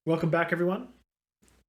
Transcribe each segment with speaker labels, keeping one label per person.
Speaker 1: Welcome back, everyone.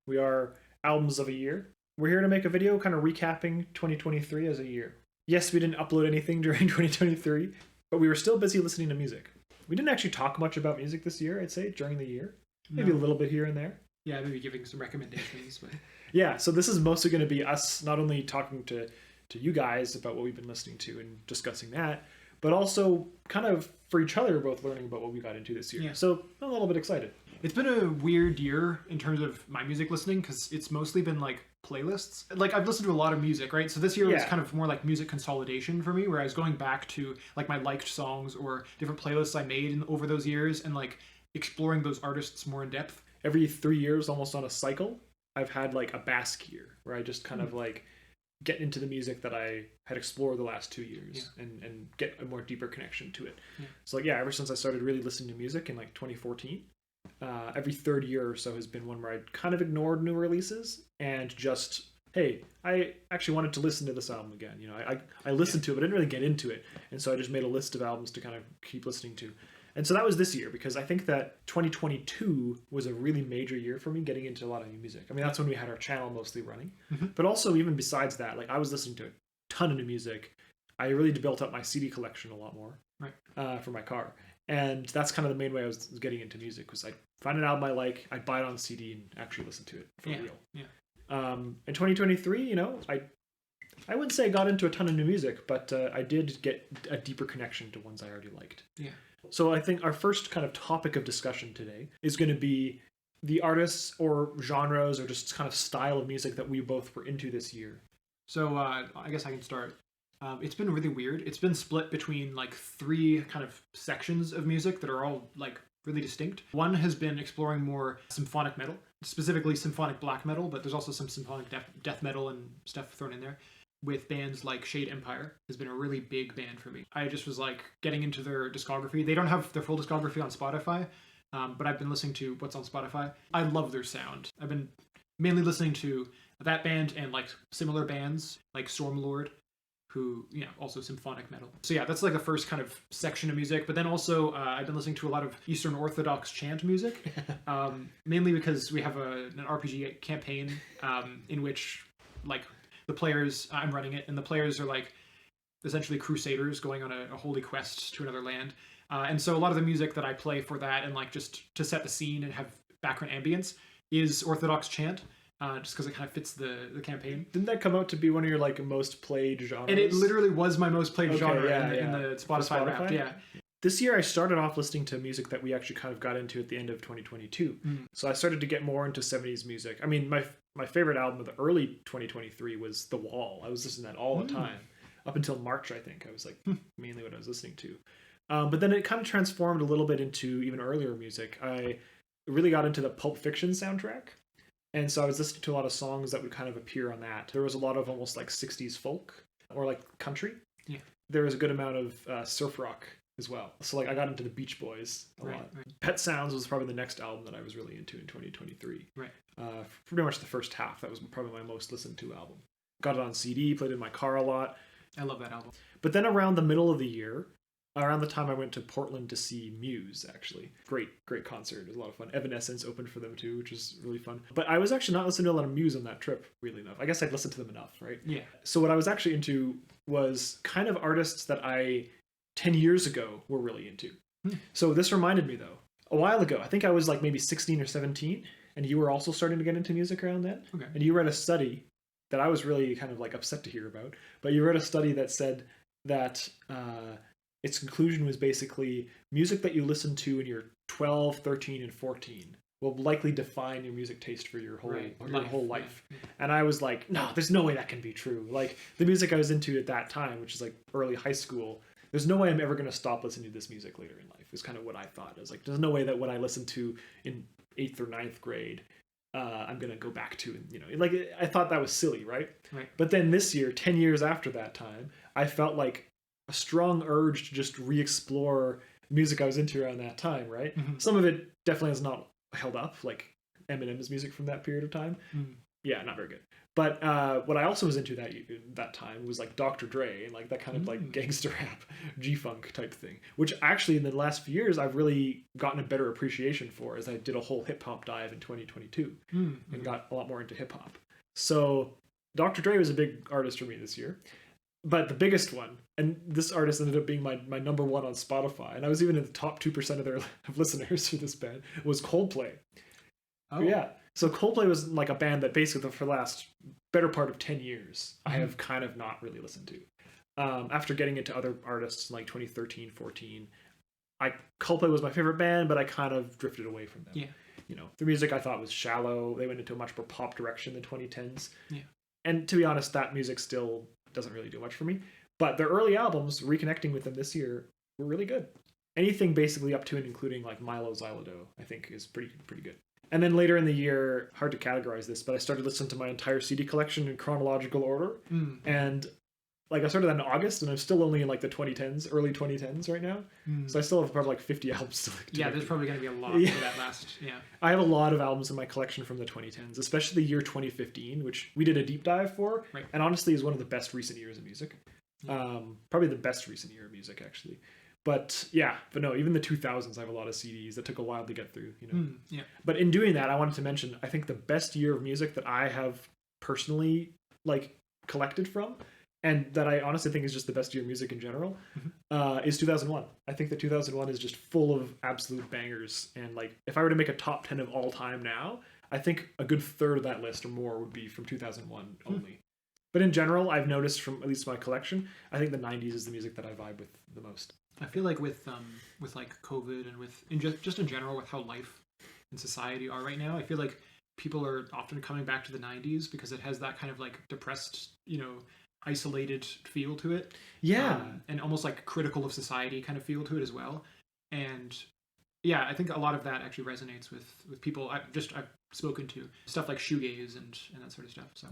Speaker 1: We are Albums of a Year. We're here to make a video kind of recapping 2023 as a year. Yes, we didn't upload anything during 2023, but we were still busy listening to music. We didn't actually talk much about music this year, I'd say, during the year. Maybe a little bit here and there.
Speaker 2: Yeah, maybe giving some recommendations. But
Speaker 1: Yeah, so this is mostly going to be us not only talking to you guys about what we've been listening to and discussing that, but also kind of for each other, both learning about what we got into this year.
Speaker 2: Yeah.
Speaker 1: So I'm a little bit excited.
Speaker 2: it's been a weird year in terms of my music listening because it's mostly been like playlists. Like I've listened to a lot of music, right? So this year was
Speaker 1: Yeah.
Speaker 2: kind of more like music consolidation for me, where I was going back to like my liked songs or different playlists I made over those years and like exploring those artists more in depth.
Speaker 1: Every 3 years, almost on a cycle, I've had like a Basque year where I just kind of like get into the music that I had explored the last 2 years and get a more deeper connection to it.
Speaker 2: Yeah.
Speaker 1: So like, yeah, ever since I started really listening to music in like 2014, every third year or so has been one where I kind of ignored new releases and just, hey, I actually wanted to listen to this album again. You know, I listened to it, but I didn't really get into it. And so I just made a list of albums to kind of keep listening to. And so that was this year, because I think that 2022 was a really major year for me getting into a lot of new music. I mean, that's when we had our channel mostly running.
Speaker 2: Mhm.
Speaker 1: But also, even besides that, like I was listening to a ton of new music. I really built up my CD collection a lot more for my car. And that's kind of the main way I was getting into music, was I'd find an album I like, I'd buy it on CD and actually listen to it for real.
Speaker 2: Yeah.
Speaker 1: In 2023, you know, I wouldn't say I got into a ton of new music, but I did get a deeper connection to ones I already liked.
Speaker 2: Yeah.
Speaker 1: So I think our first kind of topic of discussion today is going to be the artists or genres or just kind of style of music that we both were into this year.
Speaker 2: So I guess I can start. It's been really weird. It's been split between like three kind of sections of music that are all like really distinct. One has been exploring more symphonic metal, specifically symphonic black metal, but there's also some symphonic death metal and stuff thrown in there. With bands like Shade Empire has been a really big band for me. I just was like getting into their discography. They don't have their full discography on Spotify, but I've been listening to what's on Spotify. I love their sound. I've been mainly listening to that band and like similar bands like Stormlord, who, you know, also symphonic metal. So yeah, that's like the first kind of section of music. But then also I've been listening to a lot of Eastern Orthodox chant music, mainly because we have an RPG campaign in which like the players, I'm running it, and the players are like essentially crusaders going on a holy quest to another land. And so a lot of the music that I play for that and like just to set the scene and have background ambience is Orthodox chant. Just because it kind of fits the campaign.
Speaker 1: Didn't that come out to be one of your like most played genres?
Speaker 2: And it literally was my most played genre in the Spotify
Speaker 1: Spotify?
Speaker 2: Wrapped. Yeah.
Speaker 1: This year I started off listening to music that we actually kind of got into at the end of 2022. So I started to get more into 70s music. I mean, my favorite album of the early 2023 was The Wall. I was listening to that all the time. Up until March, I think. I was like mainly what I was listening to. But then it kind of transformed a little bit into even earlier music. I really got into the Pulp Fiction soundtrack. And so I was listening to a lot of songs that would kind of appear on that. There was a lot of almost like 60s folk or like country.
Speaker 2: Yeah.
Speaker 1: There was a good amount of surf rock as well. So like I got into the Beach Boys a lot.
Speaker 2: Right.
Speaker 1: Pet Sounds was probably the next album that I was really into in 2023.
Speaker 2: Right.
Speaker 1: Pretty much the first half. That was probably my most listened to album. Got it on CD, played it in my car a lot.
Speaker 2: I love that album.
Speaker 1: But then around the middle of the year, around the time I went to Portland to see Muse, actually. Great concert. It was a lot of fun. Evanescence opened for them too, which was really fun. But I was actually not listening to a lot of Muse on that trip, really enough. I guess I'd listened to them enough, right?
Speaker 2: Yeah.
Speaker 1: So what I was actually into was kind of artists that I, 10 years ago, were really into. So this reminded me, though, a while ago, I think I was like maybe 16 or 17, and you were also starting to get into music around then.
Speaker 2: Okay.
Speaker 1: And you read a study that I was really kind of like upset to hear about, but you read a study that said that its conclusion was basically music that you listen to in your 12, 13, and 14 will likely define your music taste for your whole life.
Speaker 2: Yeah.
Speaker 1: And I was like, no, there's no way that can be true. Like the music I was into at that time, which is like early high school, there's no way I'm ever going to stop listening to this music later in life. Is kind of what I thought. I was like, there's no way that what I listened to in 8th or 9th grade, I'm going to go back to. And, you know, like I thought that was silly, right?
Speaker 2: Right.
Speaker 1: But then this year, 10 years after that time, I felt like a strong urge to just re-explore music I was into around that time, right? Some of it definitely has not held up, like Eminem's music from that period of time. Yeah, not very good. But what I also was into that time was like Dr. Dre and like that kind of like gangster rap, G-funk type thing, which actually in the last few years I've really gotten a better appreciation for, as I did a whole hip hop dive in 2022 and got a lot more into hip hop. So Dr. Dre was a big artist for me this year. But the biggest one, and this artist ended up being my number one on Spotify, and I was even in the top 2% of their listeners for this band, was Coldplay. Oh yeah. So Coldplay was like a band that basically for the last better part of 10 years, I have kind of not really listened to. After getting into other artists in like 2013, 14, Coldplay was my favorite band, but I kind of drifted away from them.
Speaker 2: Yeah.
Speaker 1: You know, their music I thought was shallow. They went into a much more pop direction in the 2010s.
Speaker 2: Yeah.
Speaker 1: And to be honest, that music still doesn't really do much for me. But their early albums, reconnecting with them this year, were really good. Anything basically up to and including like Milo Xylodo, I think is pretty good. And then later in the year, hard to categorize this, but I started listening to my entire CD collection in chronological order. And like I started that in August, and I'm still only in like the 2010s, early 2010s right now. So I still have probably like 50 albums to like.
Speaker 2: Yeah, there's probably going to be a lot for that last. Yeah,
Speaker 1: I have a lot of albums in my collection from the 2010s, especially the year 2015, which we did a deep dive for, and honestly is one of the best recent years of music. Probably the best recent year of music, actually. But no, even the 2000s, I have a lot of CDs that took a while to get through, you know. But in doing that, I wanted to mention, I think the best year of music that I have personally like collected from, and that I honestly think is just the best year of music in general, is 2001. I think that 2001 is just full of absolute bangers. And like, if I were to make a top 10 of all time now, I think a good third of that list or more would be from 2001 only. But in general, I've noticed from at least my collection, I think the 90s is the music that I vibe with the most.
Speaker 2: I feel like with like COVID and with just in general with how life and society are right now, I feel like people are often coming back to the 90s because it has that kind of like depressed, you know, isolated feel to it.
Speaker 1: Yeah.
Speaker 2: And almost like critical of society kind of feel to it as well. And yeah, I think a lot of that actually resonates with people I've spoken to, stuff like shoegaze and that sort of stuff. So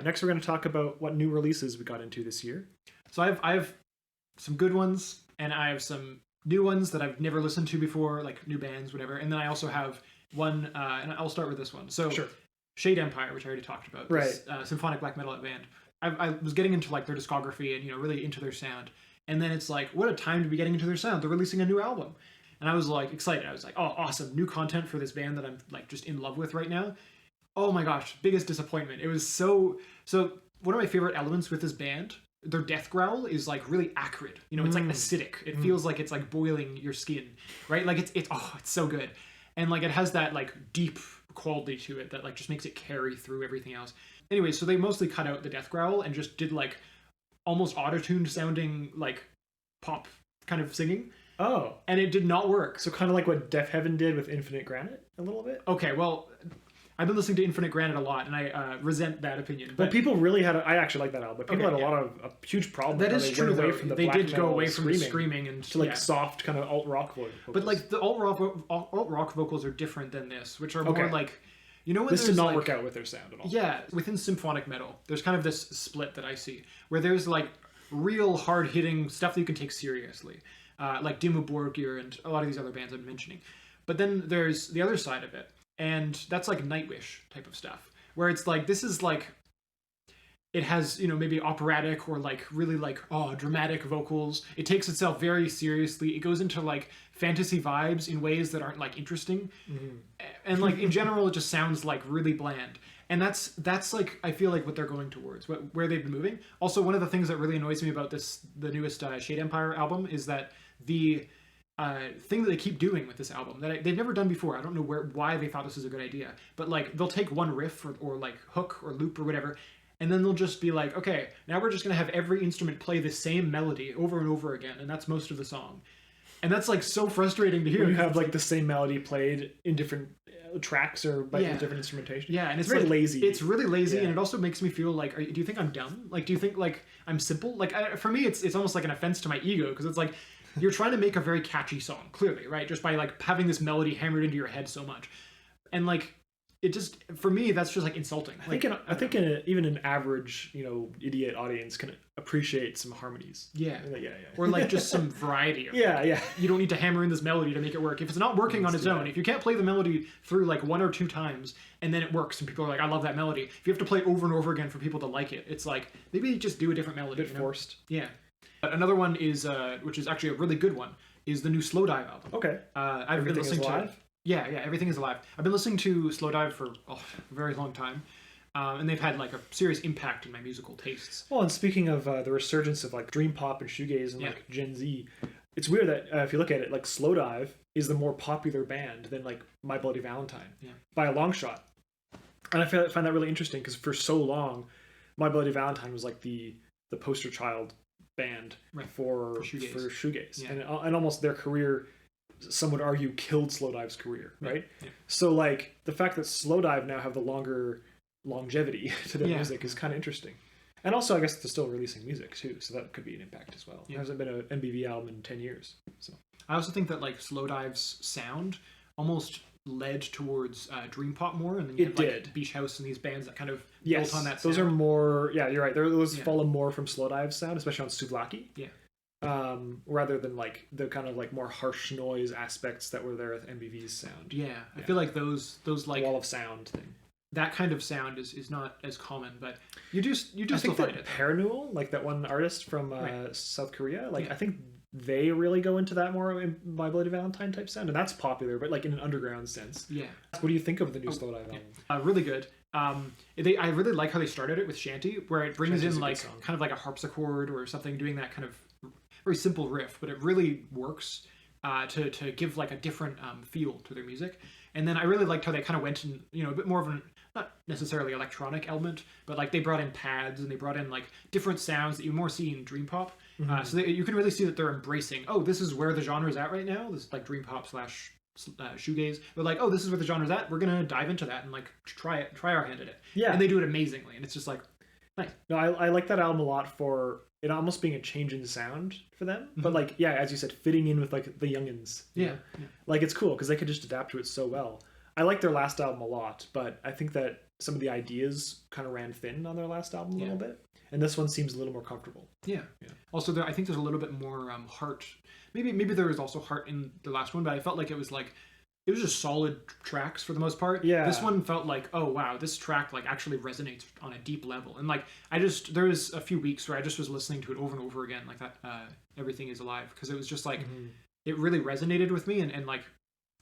Speaker 2: next we're going to talk about what new releases we got into this year. So I have some good ones, and I have some new ones that I've never listened to before, like new bands, whatever. And then I also have one, and I'll start with this one. So Shade Empire, which I already talked about, this symphonic black metal band. I was getting into like their discography and, you know, really into their sound. And then it's like, what a time to be getting into their sound. They're releasing a new album. And I was like excited. I was like, oh, awesome. New content for this band that I'm like just in love with right now. Oh my gosh, biggest disappointment. It was so one of my favorite elements with this band, their death growl is like really acrid. You know, it's like acidic. It feels like it's like boiling your skin, right? Like it's so good. And like it has that like deep quality to it that like just makes it carry through everything else. Anyway, so they mostly cut out the death growl and just did like almost auto-tuned sounding like pop kind of singing.
Speaker 1: Oh.
Speaker 2: And it did not work.
Speaker 1: So kind of like what Deafheaven did with Infinite Granite a little bit?
Speaker 2: Okay, well, I've been listening to Infinite Granite a lot, and I resent that opinion.
Speaker 1: But people really had I actually like that album, but people had a huge problem
Speaker 2: that
Speaker 1: with
Speaker 2: is true,
Speaker 1: away
Speaker 2: though.
Speaker 1: from the
Speaker 2: they
Speaker 1: black
Speaker 2: did go away from the
Speaker 1: screaming
Speaker 2: screaming and
Speaker 1: to like soft kind of alt-rock vocals.
Speaker 2: But like the alt-rock vocals are different than this, which are more like, you know, when
Speaker 1: this did not
Speaker 2: like,
Speaker 1: work out with their sound at all.
Speaker 2: Yeah, within symphonic metal, there's kind of this split that I see where there's like real hard-hitting stuff that you can take seriously, like Dimmu Borgir and a lot of these other bands I'm mentioning. But then there's the other side of it, and that's like Nightwish type of stuff, where it's like, this is like, it has, you know, maybe operatic or like really like, dramatic vocals. It takes itself very seriously. It goes into like fantasy vibes in ways that aren't like interesting. And like in general, it just sounds like really bland. And that's like, I feel like what they're going towards, where they've been moving. Also, one of the things that really annoys me about the newest Shade Empire album is that the thing that they keep doing with this album that they've never done before. I don't know why they thought this was a good idea, but like they'll take one riff or like hook or loop or whatever, and then they'll just be like, okay, now we're just gonna have every instrument play the same melody over and over again, and that's most of the song. And that's like so frustrating to hear.
Speaker 1: When you have like the same melody played in different tracks or by different instrumentation.
Speaker 2: Yeah, and
Speaker 1: it's very
Speaker 2: like,
Speaker 1: lazy.
Speaker 2: It's really lazy, and it also makes me feel like, do you think I'm dumb? Like, do you think like I'm simple? Like, for me, it's almost like an offense to my ego, because it's like, you're trying to make a very catchy song, clearly, right? Just by like having this melody hammered into your head so much. And like, it just, for me, that's just like insulting.
Speaker 1: I think even an average, idiot audience can appreciate some harmonies.
Speaker 2: Yeah.
Speaker 1: Yeah.
Speaker 2: Or like just some variety.
Speaker 1: Yeah.
Speaker 2: You don't need to hammer in this melody to make it work. If it's not working on its own, if you can't play the melody through like 1 or 2 times and then it works and people are like, I love that melody. If you have to play it over and over again for people to like it, it's like, maybe just do a different melody.
Speaker 1: A bit forced.
Speaker 2: Yeah. Another one is, which is actually a really good one, is the new Slowdive album.
Speaker 1: Okay.
Speaker 2: I've been listening to Yeah, Everything Is Alive. I've been listening to Slowdive for a very long time, and they've had like a serious impact in my musical tastes.
Speaker 1: Well, and speaking of the resurgence of like dream pop and shoegaze and like Gen Z, it's weird that if you look at it, like Slowdive is the more popular band than like My Bloody Valentine by a long shot, and I find that really interesting because for so long, My Bloody Valentine was like the poster child band for shoegaze, and almost their career, some would argue, killed Slowdive's career, right? Yeah. So like the fact that Slowdive now have the longer longevity to their music is kind of interesting. And also I guess they're still releasing music too, so that could be an impact as well. There hasn't been an MBV album in 10 years. So
Speaker 2: I also think that like Slowdive's sound almost led towards dream pop more, and then you had Beach House and these bands that kind of built on that sound.
Speaker 1: Those are more, you're right, those follow more from Slowdive's sound, especially on Souvlaki. Rather than like the kind of like more harsh noise aspects that were there with MBV's sound.
Speaker 2: I feel like those like
Speaker 1: wall of sound thing,
Speaker 2: that kind of sound is not as common, but you do still find it.
Speaker 1: Paranul, like that one artist from South Korea, I think they really go into that more in My Bloody Valentine type sound, and that's popular, but like in an underground sense. What do you think of the new Slowdive album?
Speaker 2: Really good. I really like how they started it with Shanty, where it brings in like kind of like a harpsichord or something, doing that kind of very simple riff, but it really works to give like a different feel to their music. And then I really liked how they kind of went in, a bit more of an, not necessarily electronic element, but like they brought in pads and they brought in like different sounds that you more see in dream pop. So you can really see that they're embracing, this is where the genre is at right now. This is like dream pop / shoegaze. They're like, this is where the genre's at. We're gonna dive into that and like try our hand at it. And they do it amazingly, and it's just like nice.
Speaker 1: No, I like that album a lot for it almost being a change in sound for them, but like as you said, fitting in with like the youngins. Like it's cool because they could just adapt to it so well. I like their last album a lot, but I think that some of the ideas kind of ran thin on their last album a little bit, and this one seems a little more comfortable.
Speaker 2: Also, I think there's a little bit more heart. Maybe there was also heart in the last one, but I felt like it was just solid tracks for the most part. This one felt like, oh wow, this track like actually resonates on a deep level. And like there was a few weeks where I just was listening to it over and over again, like that Everything Is Alive, because it was just like it really resonated with me, and like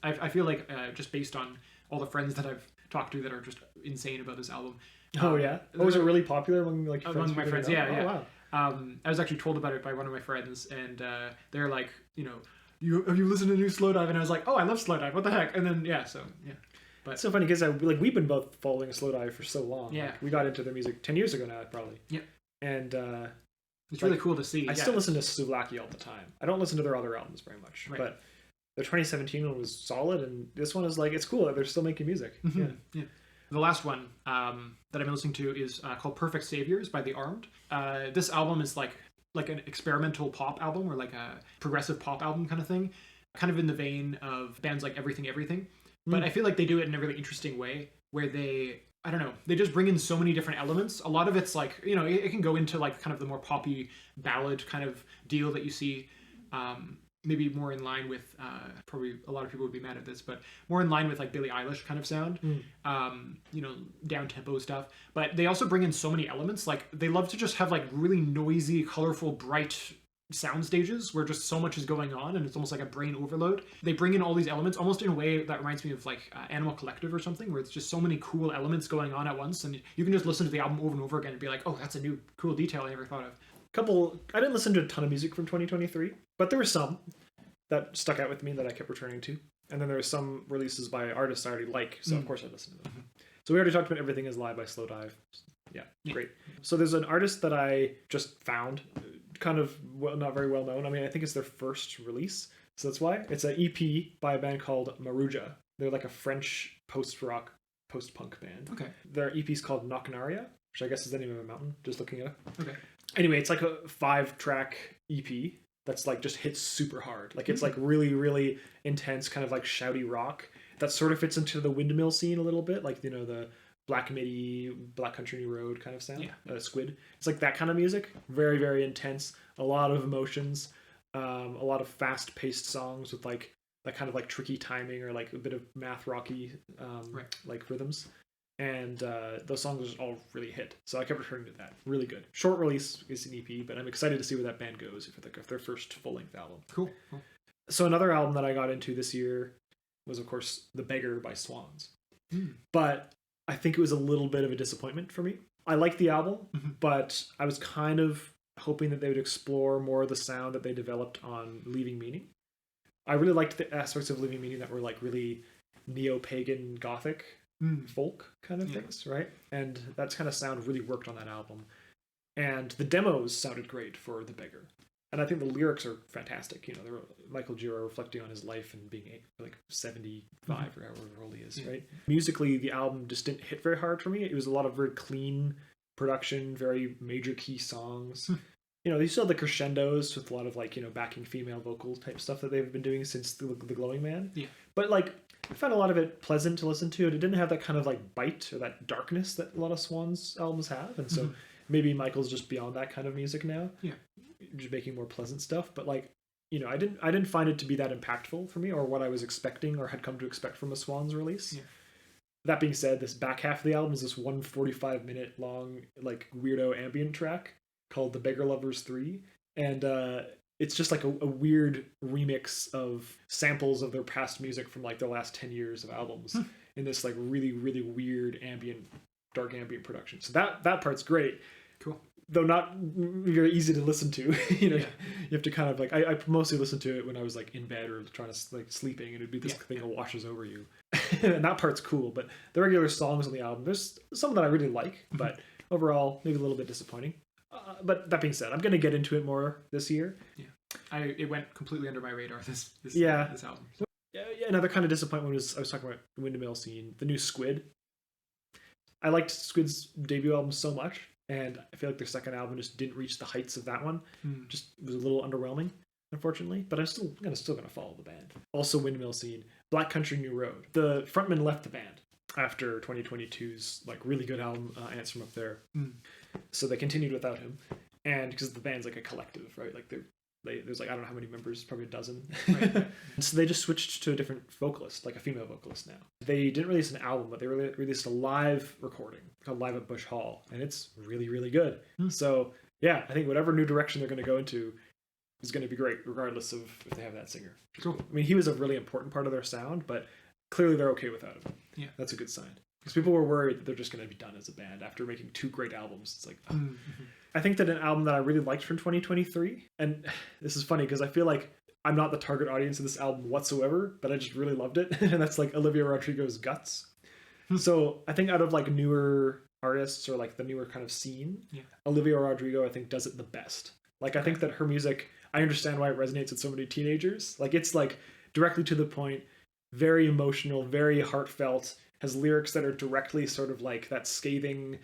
Speaker 2: I feel like just based on all the friends that I've talked to that are just insane about this album.
Speaker 1: Was it really popular among like
Speaker 2: among my friends? Wow. I was actually told about it by one of my friends, and they're like, have you listened to new Slowdive? And I was like, I love Slowdive. What the heck? And then but
Speaker 1: it's so funny because we've been both following Slowdive for so long. Like, we got into their music 10 years ago now, probably. And
Speaker 2: it's really cool to see.
Speaker 1: I still listen to Souvlaki all the time. I don't listen to their other albums very much, but the 2017 one was solid, and this one is like, it's cool that they're still making music.
Speaker 2: The last one that I've been listening to is called Perfect Saviors by The Armed. This album is like an experimental pop album, or like a progressive pop album kind of thing, kind of in the vein of bands like Everything. But I feel like they do it in a really interesting way, where they just bring in so many different elements. A lot of it's like, it can go into like kind of the more poppy ballad kind of deal that you see, maybe more in line with, probably a lot of people would be mad at this, but more in line with like Billie Eilish kind of sound, down-tempo stuff. But they also bring in so many elements. Like they love to just have like really noisy, colorful, bright sound stages where just so much is going on, and it's almost like a brain overload. They bring in all these elements almost in a way that reminds me of like Animal Collective or something, where it's just so many cool elements going on at once, and you can just listen to the album over and over again and be like, that's a new cool detail I never thought of. I didn't listen to a ton of music from 2023, but there were some that stuck out with me that I kept returning to. And then there were some releases by artists I already like, so of course I listened to them. So we already talked about Everything Is Alive by Slowdive. Great. So there's an artist that I just found, kind of not very well known. I mean, I think it's their first release, so that's why. It's an EP by a band called Maruja. They're like a French post-rock, post-punk band. Okay.
Speaker 1: Their EP is called Knocknaria, which I guess is the name of a mountain, just looking it up.
Speaker 2: Okay.
Speaker 1: Anyway, it's like a 5-track EP that's like just hits super hard. Like it's like really, really intense, kind of like shouty rock. that sort of fits into the windmill scene a little bit, like, you know, the Black MIDI, Black Country New Road kind of sound. Squid. It's like that kind of music. Very, very intense. A lot of emotions. A lot of fast-paced songs with like that kind of like tricky timing or like a bit of math rocky like rhythms. And those songs all really hit. So I kept returning to that. Really good. Short release is an EP, but I'm excited to see where that band goes if their first full-length album.
Speaker 2: Cool.
Speaker 1: So another album that I got into this year was, of course, The Beggar by Swans. But I think it was a little bit of a disappointment for me. I liked the album, but I was kind of hoping that they would explore more of the sound that they developed on Leaving Meaning. I really liked the aspects of Leaving Meaning that were like really neo-pagan gothic folk kind of things, right? And that kind of sound really worked on that album. And the demos sounded great for The Beggar. And I think the lyrics are fantastic. You know, they're Michael Gira reflecting on his life and being like 75 or however old he is, right? Musically, the album just didn't hit very hard for me. It was a lot of very clean production, very major key songs. You know, they still have the crescendos with a lot of like, you know, backing female vocal type stuff that they've been doing since the Glowing Man. Yeah. But like, I found a lot of it pleasant to listen to. It didn't have that kind of like bite or that darkness that a lot of Swans albums have. And so maybe Michael's just beyond that kind of music now. Yeah. Just making more pleasant stuff. But like, you know, I didn't find it to be that impactful for me or what I was expecting or had come to expect from a Swans release. Yeah. That being said, this back half of the album is this 145-minute long, like, weirdo ambient track called The Beggar Lovers 3. And it's just like a weird remix of samples of their past music from like their last 10 years of albums in this like really, really weird dark ambient production. So that part's great. Cool. Though not very easy to listen to. You know, you have to kind of like, I mostly listened to it when I was like in bed or trying to like sleeping, and it'd be this thing that washes over you. And that part's cool, but the regular songs on the album, there's some that I really like, but overall maybe a little bit disappointing. But that being said, I'm going to get into it more this year. Yeah,
Speaker 2: it went completely under my radar. This album.
Speaker 1: Yeah, another kind of disappointment was I was talking about the Windmill scene, the new Squid. I liked Squid's debut album so much, and I feel like their second album just didn't reach the heights of that one. Just was a little underwhelming, unfortunately. But I'm still gonna follow the band. Also, Windmill scene, Black Country New Road. The frontman left the band after 2022's like really good album, Ants from Up There. So they continued without him, and because the band's like a collective, right? Like there's like I don't know how many members, probably a dozen. Right. So they just switched to a different vocalist, like a female vocalist now. They didn't release an album, but they released a live recording called Live at Bush Hall, and it's really, really good. So yeah, I think whatever new direction they're going to go into is going to be great, regardless of if they have that singer. Cool. I mean, he was a really important part of their sound, but clearly they're okay without him. Yeah, that's a good sign. Because people were worried that they're just going to be done as a band after making 2 great albums. It's like, I think that an album that I really liked from 2023, and this is funny because I feel like I'm not the target audience of this album whatsoever, but I just really loved it. And that's like Olivia Rodrigo's Guts. So I think out of like newer artists or like the newer kind of scene, Olivia Rodrigo, I think, does it the best. Like, I think that her music, I understand why it resonates with so many teenagers. Like, it's like directly to the point, very emotional, very heartfelt, has lyrics that are directly sort of like that scathing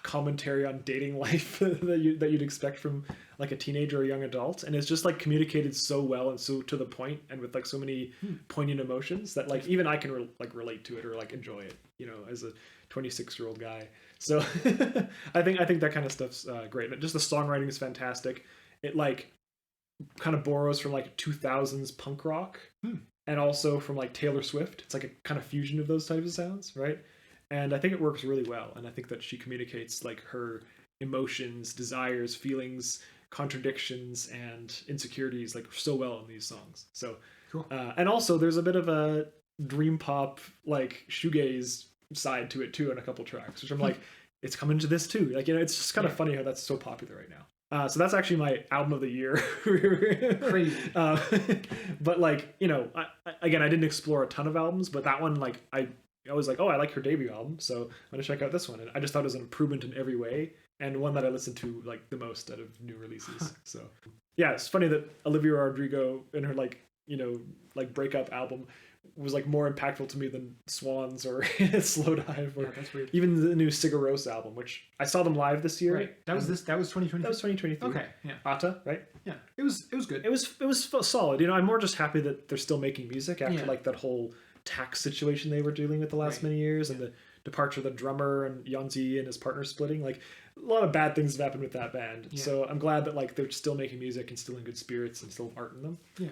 Speaker 1: commentary on dating life that you'd expect from like a teenager or a young adult, and it's just like communicated so well and so to the point and with like so many poignant emotions that like even I can relate to it or like enjoy it, you know, as a 26-year-old guy. So I think that kind of stuff's great. But just the songwriting is fantastic. It like kind of borrows from like 2000s punk rock. And also from like Taylor Swift. It's like a kind of fusion of those types of sounds, right? And I think it works really well. And I think that she communicates like her emotions, desires, feelings, contradictions, and insecurities like so well in these songs. So cool. And also there's a bit of a dream pop like shoegaze side to it too in a couple tracks, which I'm like, it's coming to this too. Like, you know, it's just kind of funny how that's so popular right now. So that's actually my album of the year. Crazy. But like, you know, I didn't explore a ton of albums, but that one, like, I was like, oh, I like her debut album, so I'm gonna check out this one. And I just thought it was an improvement in every way, and one that I listened to like the most out of new releases. So yeah, it's funny that Olivia Rodrigo in her like, you know, like breakup album was like more impactful to me than Swans or Slowdive or even the new Sigur Rós album, which I saw them live this year.
Speaker 2: Right. That was 2020.
Speaker 1: That was 2023.
Speaker 2: Okay. Yeah.
Speaker 1: Ata, right?
Speaker 2: Yeah. It was good.
Speaker 1: It was solid. You know, I'm more just happy that they're still making music after like that whole tax situation they were dealing with the last
Speaker 2: Right.
Speaker 1: many years, and the departure of the drummer and Yonzi and his partner splitting. Like, a lot of bad things have happened with that band.
Speaker 2: Yeah.
Speaker 1: So I'm glad that like they're still making music and still in good spirits and still have art in them.
Speaker 2: Yeah.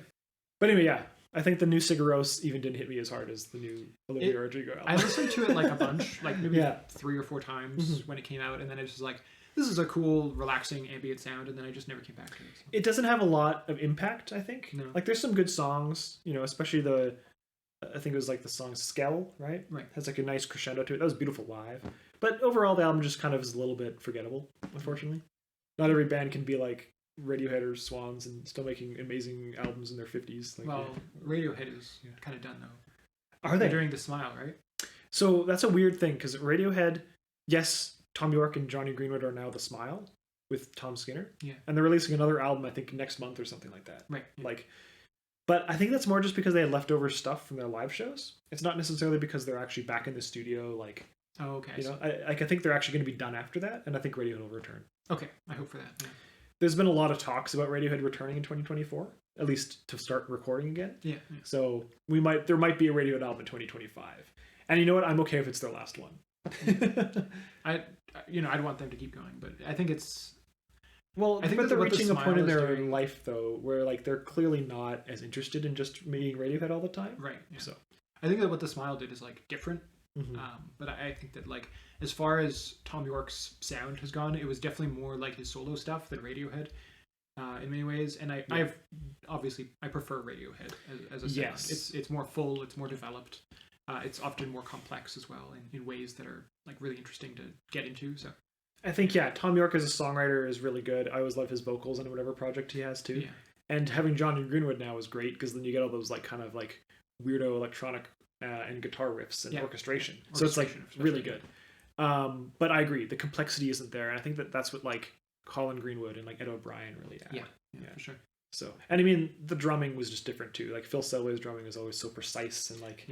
Speaker 1: But anyway, yeah, I think the new Sigur Rós even didn't hit me as hard as the new Olivia Rodrigo album.
Speaker 2: I listened to it like a bunch, like maybe
Speaker 1: Yeah.
Speaker 2: 3 or 4 times when it came out, and then I was just like, this is a cool, relaxing ambient sound, and then I just never came back to it. So.
Speaker 1: It doesn't have a lot of impact, I think.
Speaker 2: No.
Speaker 1: Like, there's some good songs, you know, especially I think it was like the song Skell, right?
Speaker 2: Right.
Speaker 1: Has like a nice crescendo to it. That was beautiful live. But overall, the album just kind of is a little bit forgettable, unfortunately. Not every band can be like Radiohead or Swans and still making amazing albums in their 50s. Like,
Speaker 2: Well, Radiohead is kind of done, though.
Speaker 1: are they?
Speaker 2: They're doing The Smile, right?
Speaker 1: So that's a weird thing, because Radiohead, yes, Tom York and Johnny Greenwood are now The Smile with Tom Skinner.
Speaker 2: Yeah.
Speaker 1: And they're releasing another album, I think, next month or something like that.
Speaker 2: Right. Yeah.
Speaker 1: Like, but I think that's more just because they had leftover stuff from their live shows. It's not necessarily because they're actually back in the studio. Like,
Speaker 2: Oh, okay.
Speaker 1: you know, I think they're actually going to be done after that, and I think Radiohead will return.
Speaker 2: Okay, I hope for that. Yeah.
Speaker 1: There's been a lot of talks about Radiohead returning in 2024, at least to start recording again.
Speaker 2: Yeah.
Speaker 1: So there might be a Radiohead album in 2025, and you know what? I'm okay if it's their last one.
Speaker 2: I'd want them to keep going, but I think it's.
Speaker 1: Well,
Speaker 2: I think
Speaker 1: but they're
Speaker 2: what The
Speaker 1: reaching a point in
Speaker 2: Smile is
Speaker 1: their
Speaker 2: doing-
Speaker 1: life though, where like they're clearly not as interested in just making Radiohead all the time.
Speaker 2: Right. Yeah.
Speaker 1: So,
Speaker 2: I think that what The Smile did is like different.
Speaker 1: mhm.
Speaker 2: But I think that like as far as Tom York's sound has gone, it was definitely more like his solo stuff than Radiohead, in many ways. And I prefer Radiohead as a sound.
Speaker 1: Yes.
Speaker 2: It's more full, it's more developed, it's often more complex as well in ways that are like really interesting to get into. So
Speaker 1: I think Tom York as a songwriter is really good. I always love his vocals in whatever project he has too.
Speaker 2: yeah,
Speaker 1: And having Johnny Greenwood now is great because then you get all those like kind of like weirdo electronic and guitar riffs and
Speaker 2: Yeah.
Speaker 1: orchestration. So it's like
Speaker 2: Orchestration,
Speaker 1: really
Speaker 2: especially.
Speaker 1: good. But I agree, the complexity isn't there, and I think that's what like Colin Greenwood and like Ed O'Brien really add.
Speaker 2: Yeah, for sure.
Speaker 1: So, and I mean, the drumming was just different too. Like Phil Selway's drumming is always so precise and like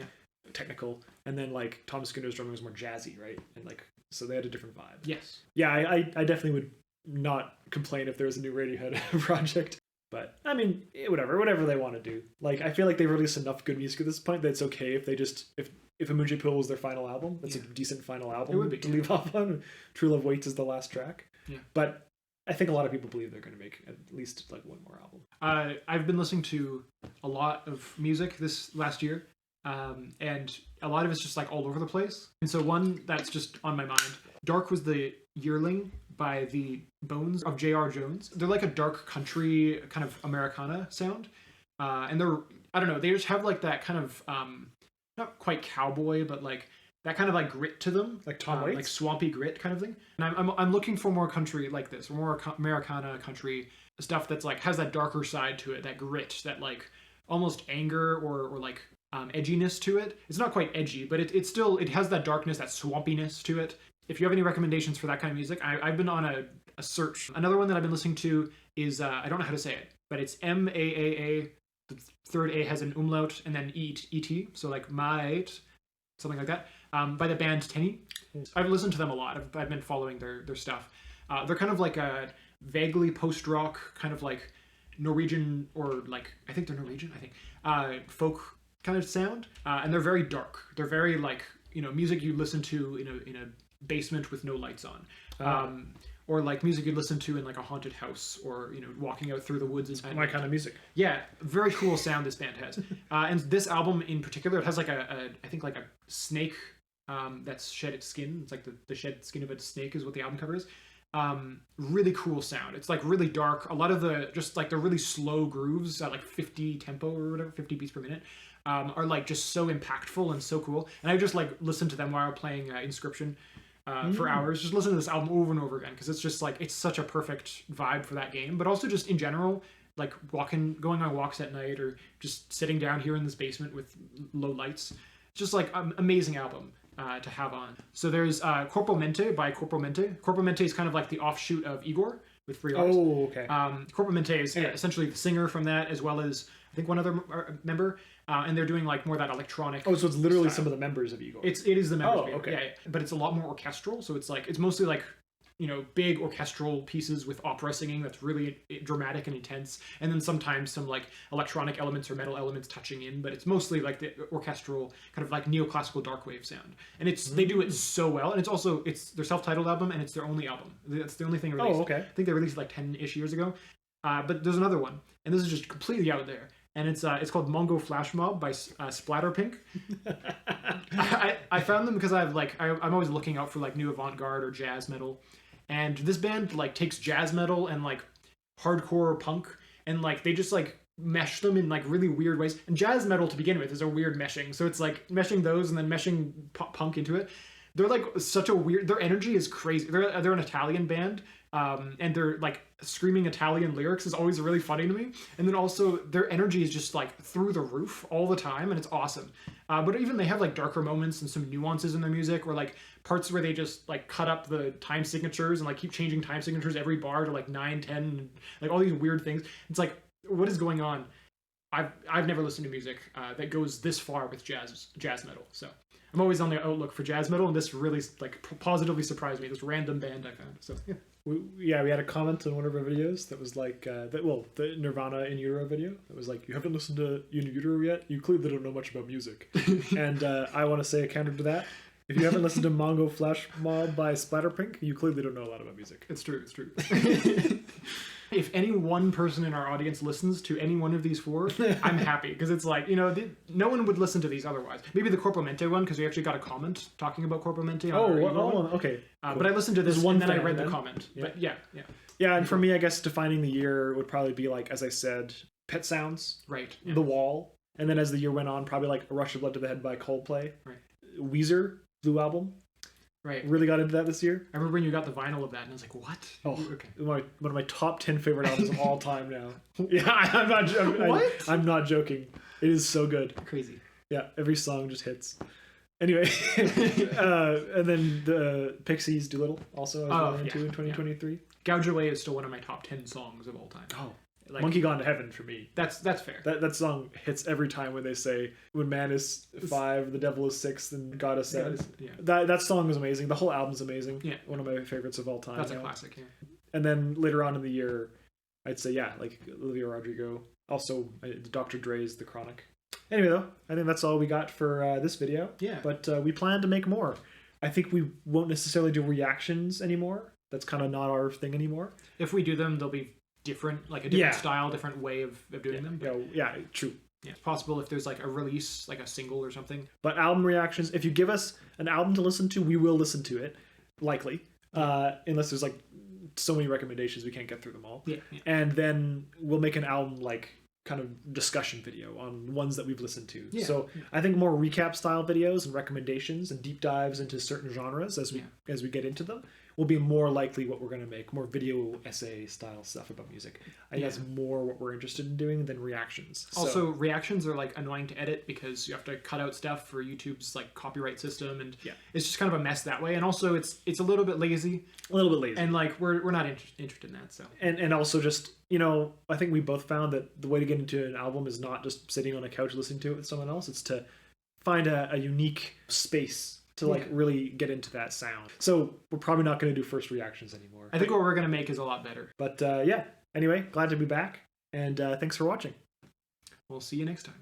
Speaker 1: technical, and then like Tom Skinner's drumming was more jazzy, right? And like so they had a different vibe.
Speaker 2: Yes.
Speaker 1: Yeah, I definitely would not complain if there was a new Radiohead project. But I mean, whatever they want to do. Like, I feel like they've released enough good music at this point that it's okay if they just if Amunji Pool was their final album. That's a decent final album
Speaker 2: It would be,
Speaker 1: to leave off on. True Love Waits is the last track.
Speaker 2: Yeah.
Speaker 1: But I think a lot of people believe they're going to make at least like one more album.
Speaker 2: I've been listening to a lot of music this last year, and a lot of it's just like all over the place. And so one that's just on my mind, Dark was the Yearling by the Bones of J.R. Jones. They're like a dark country kind of Americana sound, and I don't know, they just have like that kind of not quite cowboy, but like that kind of like grit to them,
Speaker 1: Like Tom Waits?
Speaker 2: like swampy grit kind of thing. And I'm looking for more country like this, more Americana country stuff that's like has that darker side to it, that grit, that like almost anger or like edginess to it. It's not quite edgy, but it still has that darkness, that swampiness to it. If you have any recommendations for that kind of music, I've been on a search. Another one that I've been listening to is I don't know how to say it, but it's Maaa. The third A has an umlaut and then et, so like Maat, something like that. By the band Tenny. I've listened to them a lot. I've been following their stuff. They're kind of like a vaguely post-rock, kind of like Norwegian, or like, I think they're Norwegian, folk kind of sound. And they're very dark. They're very like, music you listen to in a basement with no lights on. Or like music you'd listen to in like a haunted house, or walking out through the woods. And
Speaker 1: My kind of music.
Speaker 2: yeah, very cool sound this band has. And this album in particular, it has like I think like a snake that's shed its skin. It's like the shed skin of a snake is what the album cover is. Really cool sound. It's like really dark. A lot of the really slow grooves at like 50 tempo or whatever, 50 beats per minute, are like just so impactful and so cool. And I just like listened to them while playing Inscription. For hours, just listen to this album over and over again, because it's just like, it's such a perfect vibe for that game, but also just in general, like going on walks at night, or just sitting down here in this basement with low lights. It's just like an amazing album to have on. So there's Corporal Mente by Corporal Mente. Corporal Mente is kind of like the offshoot of Igor with 3 R's.
Speaker 1: Oh, okay.
Speaker 2: Corporal Mente is essentially the singer from that, as well as I think one other member, and they're doing like more that electronic.
Speaker 1: Oh, so it's literally
Speaker 2: style.
Speaker 1: some of the members of Igor.
Speaker 2: It is the members.
Speaker 1: Oh,
Speaker 2: of Igor.
Speaker 1: okay.
Speaker 2: Yeah, but it's a lot more orchestral. So it's mostly like big orchestral pieces with opera singing that's really dramatic and intense, and then sometimes some like electronic elements or metal elements touching in, but it's mostly like the orchestral kind of like neoclassical darkwave sound. And they do it so well, and it's their self-titled album, and it's their only album. That's the only thing released.
Speaker 1: Oh, okay.
Speaker 2: I think they released it like 10-ish years ago. But there's another one, and this is just completely out there. And it's called Mongo Flash Mob by Splatterpink. I found them because I'm always looking out for like new avant-garde or jazz metal, and this band like takes jazz metal and like hardcore punk, and like they just like mesh them in like really weird ways. And jazz metal to begin with is a weird meshing, so it's like meshing those and then meshing punk into it. They're like such a weird. Their energy is crazy. They're an Italian band. And their like screaming Italian lyrics is always really funny to me. And then also their energy is just like through the roof all the time, and it's awesome. But even they have like darker moments and some nuances in their music, or like parts where they just like cut up the time signatures and like keep changing time signatures every bar to like 9, 10, and, like all these weird things. It's like, what is going on? I've never listened to music that goes this far with jazz metal. So I'm always on the outlook for jazz metal, and this really like positively surprised me. This random band I found. So yeah.
Speaker 1: We had a comment on one of our videos that was like, the Nirvana In Utero video. It was like, you haven't listened to In Utero yet? You clearly don't know much about music. And I want to say a counter to that. If you haven't listened to Mongo Flash Mob by Splatterpink, you clearly don't know a lot about music.
Speaker 2: It's true. If any one person in our audience listens to any one of these four, I'm happy, because it's like, no one would listen to these otherwise. Maybe the Corpo Mente one, because we actually got a comment talking about Corpo Mente.
Speaker 1: Okay. Cool.
Speaker 2: But I listened to this
Speaker 1: one,
Speaker 2: and then I read the comment.
Speaker 1: Yeah.
Speaker 2: But yeah.
Speaker 1: Yeah, and for me, I guess defining the year would probably be like, as I said, Pet Sounds,
Speaker 2: right? Yeah.
Speaker 1: The Wall, and then as the year went on, probably like A Rush of Blood to the Head by Coldplay,
Speaker 2: right?
Speaker 1: Weezer, Blue Album.
Speaker 2: Right.
Speaker 1: Really got into that this year.
Speaker 2: I remember when you got the vinyl of that, and I was like, "What?"
Speaker 1: Oh,
Speaker 2: okay.
Speaker 1: One of my top 10 favorite albums of all time now. Yeah, I'm not joking. It is so good.
Speaker 2: Crazy.
Speaker 1: Yeah, every song just hits. Anyway, and then the Pixies Doolittle also I was into in 2023.
Speaker 2: Yeah. Gouge Away is still one of my top 10 songs of all time.
Speaker 1: Oh. Monkey Gone to Heaven for me.
Speaker 2: That's fair.
Speaker 1: That song hits every time when they say, when man is 5, the devil is 6, and God is 7.
Speaker 2: Yeah.
Speaker 1: That song is amazing. The whole album's amazing.
Speaker 2: Yeah.
Speaker 1: One of my favorites of all time.
Speaker 2: That's a classic, yeah.
Speaker 1: And then later on in the year, I'd say, like Olivia Rodrigo. Also, Dr. Dre's The Chronic. Anyway, though, I think that's all we got for this video.
Speaker 2: Yeah.
Speaker 1: But we plan to make more. I think we won't necessarily do reactions anymore. That's kind of not our thing anymore.
Speaker 2: If we do them, they'll be different, like a different style, different way of doing them. But
Speaker 1: yeah, true.
Speaker 2: Yeah, it's possible if there's like a release, like a single or something.
Speaker 1: But album reactions, if you give us an album to listen to, we will listen to it, likely. Unless there's like so many recommendations, we can't get through them all.
Speaker 2: Yeah.
Speaker 1: And then we'll make an album like kind of discussion video on ones that we've listened to.
Speaker 2: Yeah.
Speaker 1: So I think more recap style videos and recommendations and deep dives into certain genres as we get into them will be more likely what we're going to make, more video essay style stuff about music. I think that's more what we're interested in doing than reactions.
Speaker 2: Also, reactions are like annoying to edit because you have to cut out stuff for YouTube's like copyright system, and it's just kind of a mess that way. And also, it's a little bit lazy.
Speaker 1: A little bit lazy.
Speaker 2: And like we're not interested in that. So
Speaker 1: and also just I think we both found that the way to get into an album is not just sitting on a couch listening to it with someone else. It's to find a unique space to like really get into that sound. So we're probably not going to do first reactions anymore.
Speaker 2: I think what we're going to make is a lot better.
Speaker 1: But anyway, glad to be back, and thanks for watching.
Speaker 2: We'll see you next time.